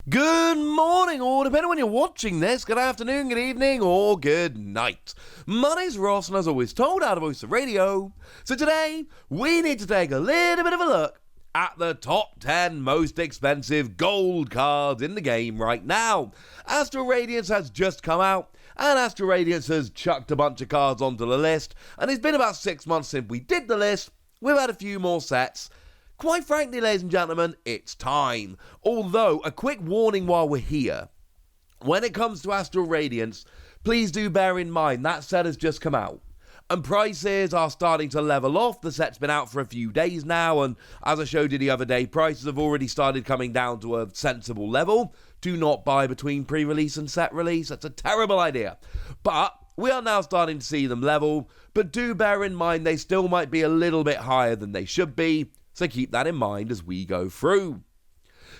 Good morning, or depending on when you're watching this, good afternoon, good evening, or good night. My name's Ross, and as always told, out of Voice of Radio. So today, we need to take a little bit of a look at the top 10 most expensive gold cards in the game right now. Astral Radiance has just come out, and Astral Radiance has chucked a bunch of cards onto the list, and it's been about 6 months since we did the list. We've had a few more sets. Quite frankly, ladies and gentlemen, it's time. Although, a quick warning while we're here. When it comes to Astral Radiance, please do bear in mind that set has just come out. And prices are starting to level off. The set's been out for a few days now, and as I showed you the other day, prices have already started coming down to a sensible level. Do not buy between pre-release and set release. That's a terrible idea. But we are now starting to see them level, but do bear in mind they still might be a little bit higher than they should be. So keep that in mind as we go through.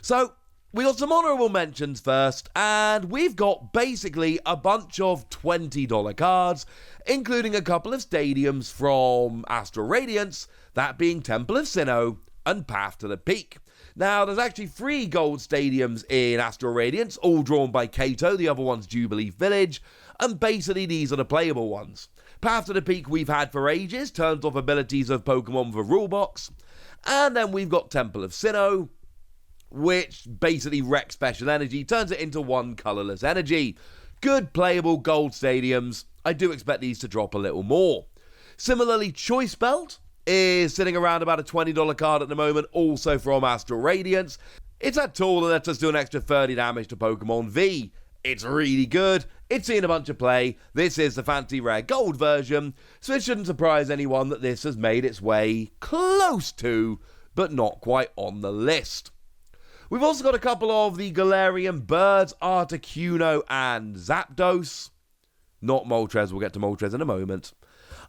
So, we got some honourable mentions first, and we've got basically a bunch of $20 cards, including a couple of stadiums from Astral Radiance, that being Temple of Sinnoh and Path to the Peak. Now, there's actually 3 gold stadiums in Astral Radiance, all drawn by Kato, the other one's Jubilee Village, and basically these are the playable ones. Path to the Peak we've had for ages, turns off abilities of Pokemon for Rulebox. And then we've got Temple of Sinnoh, which basically wrecks special energy, turns it into one colourless energy. Good playable gold stadiums. I do expect these to drop a little more. Similarly, Choice Belt is sitting around about a $20 card at the moment, also from Astral Radiance. It's that tool that lets us do an extra 30 damage to Pokemon V. It's really good. It's seen a bunch of play. This is the fancy rare gold version, so it shouldn't surprise anyone that this has made its way close to, but not quite on the list. We've also got a couple of the Galarian birds, Articuno and Zapdos. Not Moltres, we'll get to Moltres in a moment.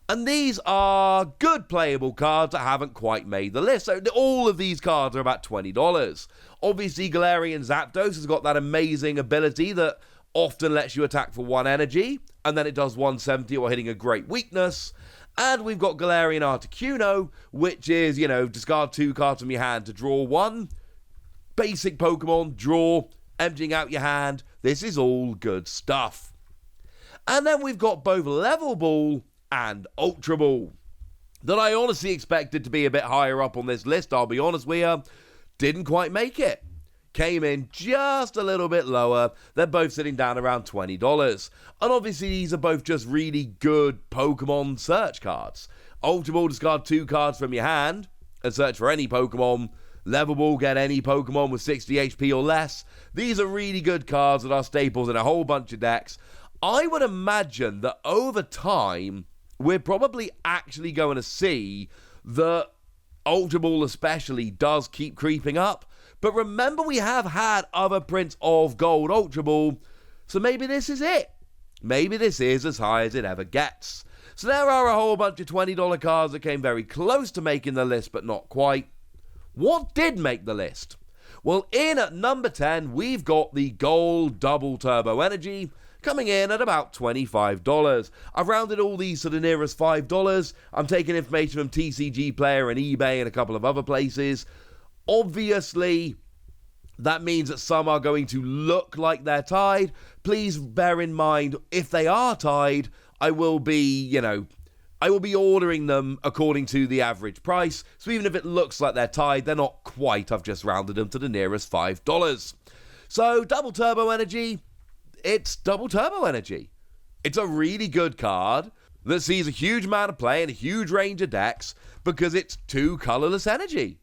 And these are good playable cards that haven't quite made the list. So all of these cards are about $20. Obviously, Galarian Zapdos has got that amazing ability that often lets you attack for 1 energy, and then it does 170 while hitting a great weakness. And we've got Galarian Articuno, which is, discard 2 cards from your hand to draw 1. Basic Pokemon, draw, emptying out your hand. This is all good stuff. And then we've got both Level Ball and Ultra Ball, that I honestly expected to be a bit higher up on this list, I'll be honest with you. Didn't quite make it. Came in just a little bit lower. They're both sitting down around $20. And obviously these are both just really good Pokemon search cards. Ultra Ball, discard 2 cards from your hand and search for any Pokemon. Level Ball, get any Pokemon with 60 HP or less. These are really good cards that are staples in a whole bunch of decks. I would imagine that over time, we're probably actually going to see that Ultra Ball especially does keep creeping up. But remember, we have had other prints of Gold Ultra Ball, so maybe this is it. Maybe this is as high as it ever gets. So there are a whole bunch of $20 cards that came very close to making the list, but not quite. What did make the list? Well, in at number 10, we've got the Gold Double Turbo Energy, coming in at about $25. I've rounded all these to the nearest $5. I'm taking information from TCG Player and eBay and a couple of other places. Obviously, that means that some are going to look like they're tied. Please bear in mind, if they are tied, I will be ordering them according to the average price. So even if it looks like they're tied, they're not quite. I've just rounded them to the nearest $5. So, Double Turbo Energy, it's Double Turbo Energy. It's a really good card that sees a huge amount of play in a huge range of decks because it's 2 colourless energy.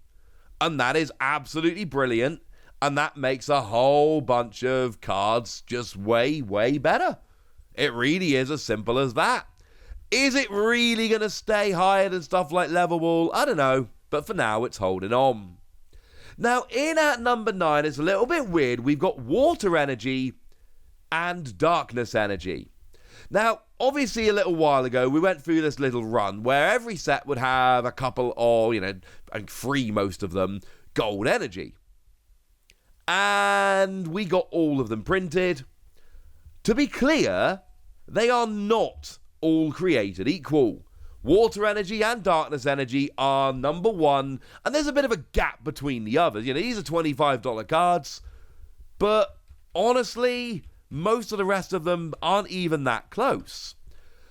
And that is absolutely brilliant, and that makes a whole bunch of cards just way, way better. It really is as simple as that. Is it really going to stay higher than stuff like Level Ball? I don't know, but for now it's holding on. Now, in at number 9, it's a little bit weird. We've got Water Energy and Darkness Energy. Now, obviously a little while ago, we went through this little run where every set would have a couple of, and 3 most of them, gold energy. And we got all of them printed. To be clear, they are not all created equal. Water Energy and Darkness Energy are number 1, and there's a bit of a gap between the others. These are $25 cards, But honestly, most of the rest of them aren't even that close.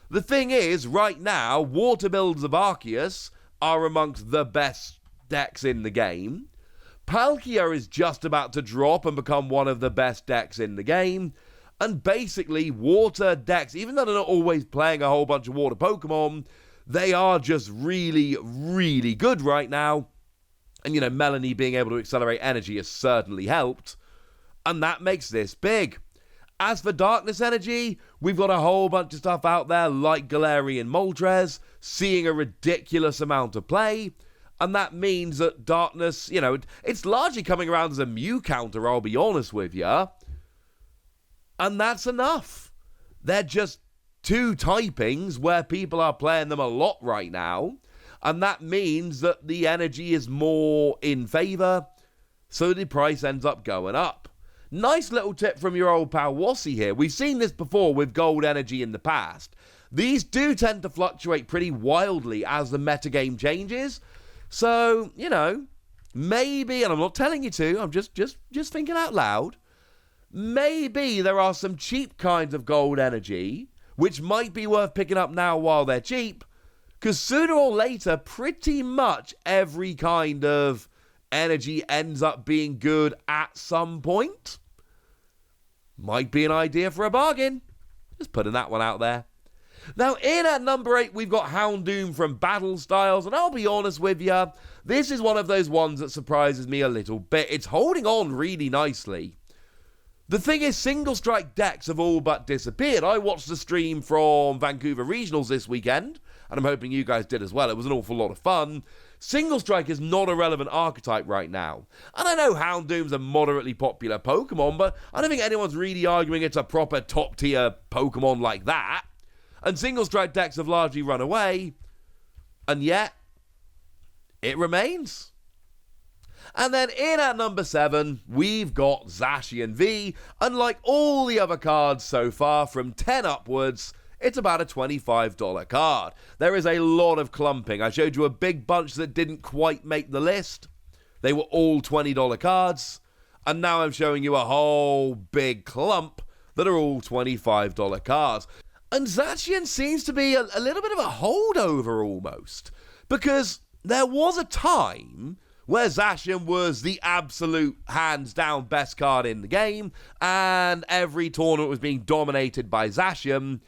The thing is, right now, Water Builders of Arceus are amongst the best decks in the game. Palkia is just about to drop and become one of the best decks in the game. And basically, water decks, even though they're not always playing a whole bunch of water Pokemon, they are just really, really good right now. And, Melanie being able to accelerate energy has certainly helped. And that makes this big. As for Darkness Energy, we've got a whole bunch of stuff out there like Galarian Moltres, seeing a ridiculous amount of play. And that means that Darkness, it's largely coming around as a Mew counter, I'll be honest with you. And that's enough. They're just two typings where people are playing them a lot right now. And that means that the energy is more in favour, so the price ends up going up. Nice little tip from your old pal Wassy here. We've seen this before with gold energy in the past. These do tend to fluctuate pretty wildly as the metagame changes. So, maybe, and I'm not telling you to, I'm just thinking out loud, maybe there are some cheap kinds of gold energy which might be worth picking up now while they're cheap, because sooner or later, pretty much every kind of energy ends up being good at some point. Might be an idea for a bargain. Just putting that one out there. Now, in at number 8, we've got Houndoom from Battle Styles, and I'll be honest with you, this is one of those ones that surprises me a little bit. It's holding on really nicely. The thing is, single strike decks have all but disappeared. I watched the stream from Vancouver Regionals this weekend, and I'm hoping you guys did as well. It was an awful lot of fun. Single strike is not a relevant archetype right now. And I know Houndoom's a moderately popular Pokemon, but I don't think anyone's really arguing it's a proper top tier Pokemon like that. And single strike decks have largely run away, and yet it remains. And then in at number 7, we've got Zacian V. Unlike all the other cards so far, from 10 upwards, it's about a $25 card. There is a lot of clumping. I showed you a big bunch that didn't quite make the list. They were all $20 cards. And now I'm showing you a whole big clump that are all $25 cards. And Zacian seems to be a little bit of a holdover almost. Because there was a time where Zacian was the absolute hands-down best card in the game, and every tournament was being dominated by Zacian.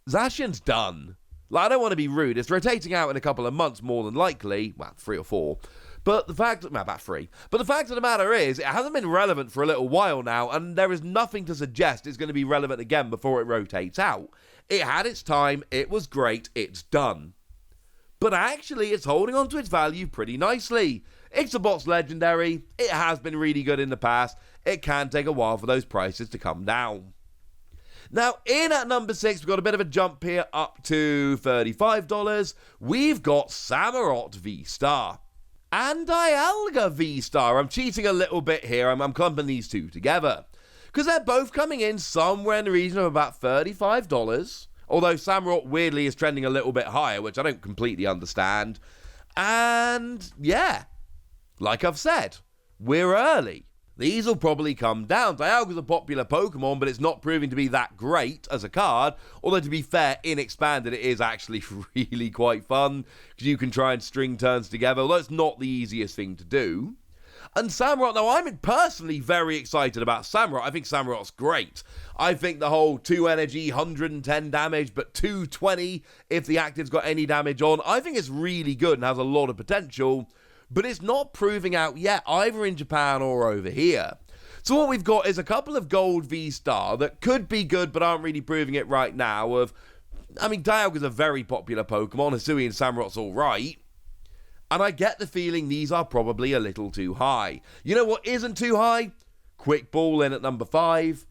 Zacian's done. I don't want to be rude. It's rotating out in a couple of months, more than likely. Well, 3 or 4. But the fact, about 3. But the fact of the matter is, it hasn't been relevant for a little while now, and there is nothing to suggest it's going to be relevant again before it rotates out. It had its time, it was great, it's done. But actually, it's holding on to its value pretty nicely. It's a box legendary, it has been really good in the past, it can take a while for those prices to come down. Now, in at number 6, we've got a bit of a jump here up to $35. We've got Samurott VSTAR and Dialga VSTAR. I'm cheating a little bit here, I'm clumping these two together, because they're both coming in somewhere in the region of about $35. Although Samurott weirdly is trending a little bit higher, which I don't completely understand. And yeah, like I've said, we're early. These will probably come down. Dialga's a popular Pokemon, but it's not proving to be that great as a card. Although, to be fair, in Expanded, it is actually really quite fun, because you can try and string turns together, although it's not the easiest thing to do. And Samurott, now I'm personally very excited about Samurott. I think Samurott's great. I think the whole 2 energy, 110 damage, but 220 if the active's got any damage on, I think it's really good and has a lot of potential. But it's not proving out yet, either in Japan or over here. So what we've got is a couple of gold V-Star that could be good, but aren't really proving it right now. Dialga's a very popular Pokemon, Hisui and Samurott's alright. And I get the feeling these are probably a little too high. You know what isn't too high? Quick Ball in at number 5.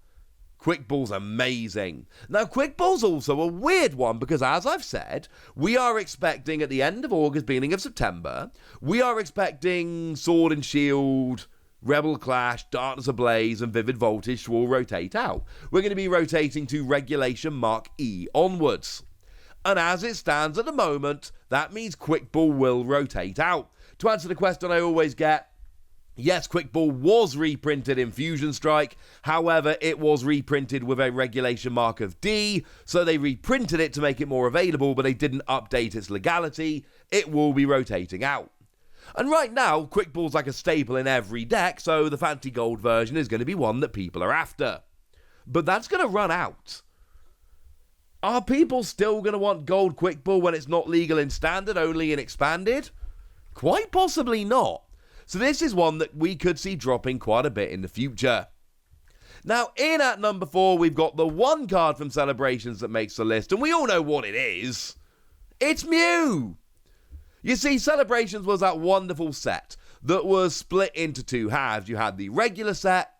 Quick Ball's amazing. Now, Quick Ball's also a weird one because, as I've said, we are expecting at the end of August, beginning of September, we are expecting Sword and Shield, Rebel Clash, Darkness Ablaze, and Vivid Voltage to all rotate out. We're going to be rotating to Regulation Mark E onwards. And as it stands at the moment, that means Quick Ball will rotate out. To answer the question I always get, Yes, Quick Ball was reprinted in Fusion Strike, however, it was reprinted with a regulation mark of D, so they reprinted it to make it more available, but they didn't update its legality. It will be rotating out. And right now, Quick Ball's like a staple in every deck, so the fancy gold version is going to be one that people are after. But that's going to run out. Are people still going to want gold Quick Ball when it's not legal in standard, only in expanded? Quite possibly not. So this is one that we could see dropping quite a bit in the future. Now, in at number 4, we've got the one card from Celebrations that makes the list, and we all know what it is. It's Mew! You see, Celebrations was that wonderful set that was split into 2 halves. You had the regular set,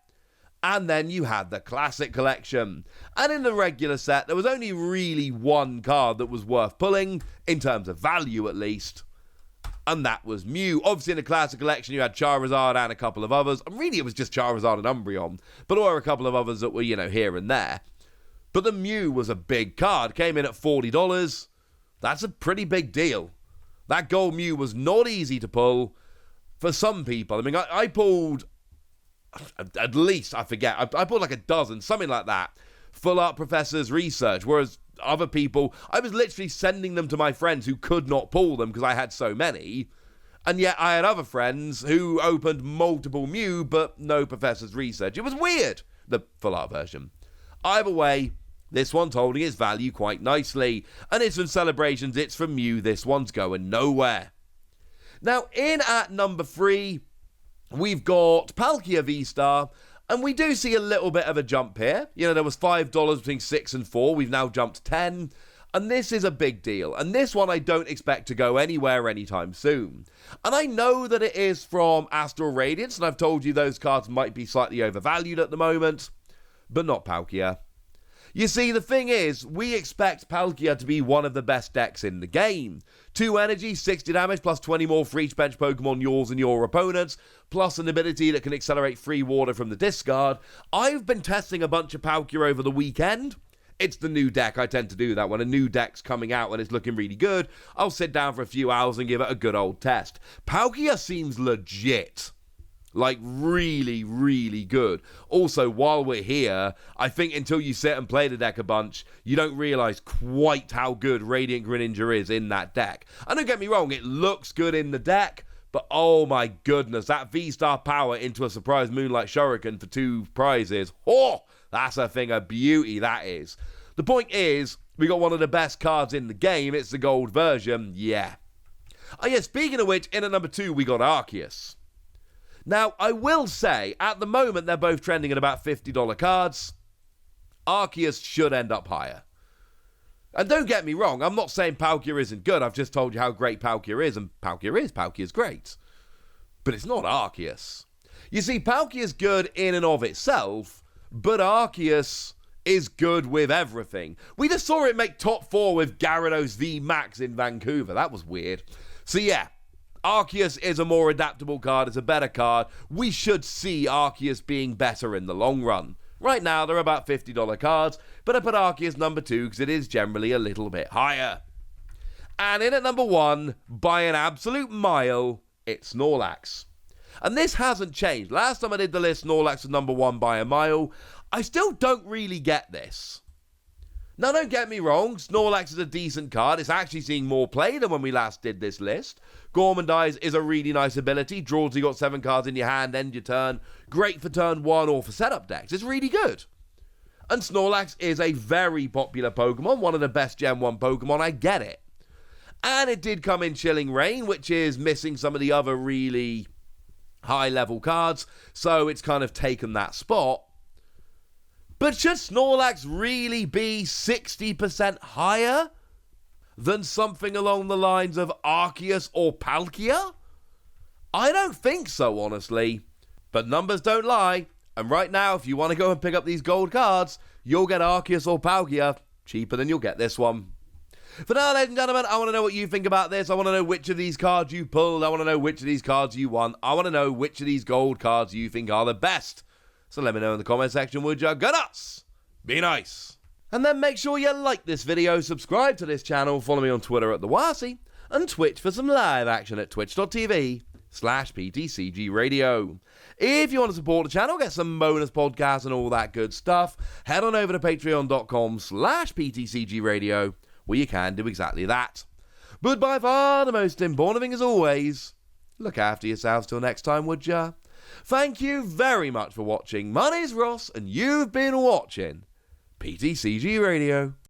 and then you had the classic collection. And in the regular set, there was only really one card that was worth pulling, in terms of value at least. And that was Mew. Obviously, in the classic collection, you had Charizard and a couple of others. And really, it was just Charizard and Umbreon. But there were a couple of others that were, here and there. But the Mew was a big card. Came in at $40. That's a pretty big deal. That gold Mew was not easy to pull for some people. I mean, I pulled, at least, I forget, I pulled like a dozen, something like that, Full Art Professor's Research, whereas other people, I was literally sending them to my friends who could not pull them because I had so many, and yet I had other friends who opened multiple Mew, but no Professor's Research. It was weird, the Full Art version. Either way, this one's holding its value quite nicely, and it's from Celebrations, it's from Mew, this one's going nowhere. Now, in at number 3, we've got Palkia VSTAR, and we do see a little bit of a jump here. There was $5 between 6 and 4. We've now jumped 10. And this is a big deal. And this one I don't expect to go anywhere anytime soon. And I know that it is from Astral Radiance, and I've told you those cards might be slightly overvalued at the moment, but not Palkia. You see, the thing is, we expect Palkia to be one of the best decks in the game. 2 energy, 60 damage, plus 20 more for each bench Pokemon, yours and your opponent's, plus an ability that can accelerate free water from the discard. I've been testing a bunch of Palkia over the weekend. It's the new deck. I tend to do that when a new deck's coming out and it's looking really good. I'll sit down for a few hours and give it a good old test. Palkia seems legit. Like, really, really good. Also, while we're here, I think until you sit and play the deck a bunch, you don't realise quite how good Radiant Greninja is in that deck. And don't get me wrong, it looks good in the deck, but oh my goodness, that V-Star power into a surprise Moonlight Shuriken for 2 prizes. Oh, that's a thing of beauty, that is. The point is, we got one of the best cards in the game. It's the gold version, yeah. Oh yeah, speaking of which, in at number 2, we got Arceus. Now, I will say, at the moment, they're both trending at about $50 cards. Arceus should end up higher. And don't get me wrong, I'm not saying Palkia isn't good. I've just told you how great Palkia is, and Palkia's great. But it's not Arceus. You see, Palkia's good in and of itself, but Arceus is good with everything. We just saw it make top 4 with Gyarados V Max in Vancouver. That was weird. So yeah, Arceus is a more adaptable card, it's a better card. We should see Arceus being better in the long run. Right now, they're about $50 cards, but I put Arceus number 2 because it is generally a little bit higher. And in at number 1, by an absolute mile, it's Snorlax. And this hasn't changed. Last time I did the list, Snorlax was number 1 by a mile. I still don't really get this. Now, don't get me wrong, Snorlax is a decent card. It's actually seeing more play than when we last did this list. Gourmandize is a really nice ability. Draws, you got 7 cards in your hand, end your turn. Great for turn 1 or for setup decks. It's really good. And Snorlax is a very popular Pokemon, one of the best Gen 1 Pokemon, I get it. And it did come in Chilling Reign, which is missing some of the other really high-level cards, so it's kind of taken that spot. But should Snorlax really be 60% higher than something along the lines of Arceus or Palkia? I don't think so, honestly. But numbers don't lie. And right now, if you want to go and pick up these gold cards, you'll get Arceus or Palkia cheaper than you'll get this one. For now, ladies and gentlemen, I want to know what you think about this. I want to know which of these cards you pulled. I want to know which of these cards you won. I want to know which of these gold cards you think are the best. So let me know in the comment section, would you? Go nuts! Be nice! And then make sure you like this video, subscribe to this channel, follow me on Twitter at TheWasi, and Twitch for some live action at twitch.tv/TheWasi. patreon.com/PTCG Radio. If you want to support the channel, get some bonus podcasts and all that good stuff, head on over to patreon.com/PTCG Radio, where you can do exactly that. But by far the most important thing as always, look after yourselves till next time, would ya? Thank you very much for watching. My name's Ross, and you've been watching PTCG Radio.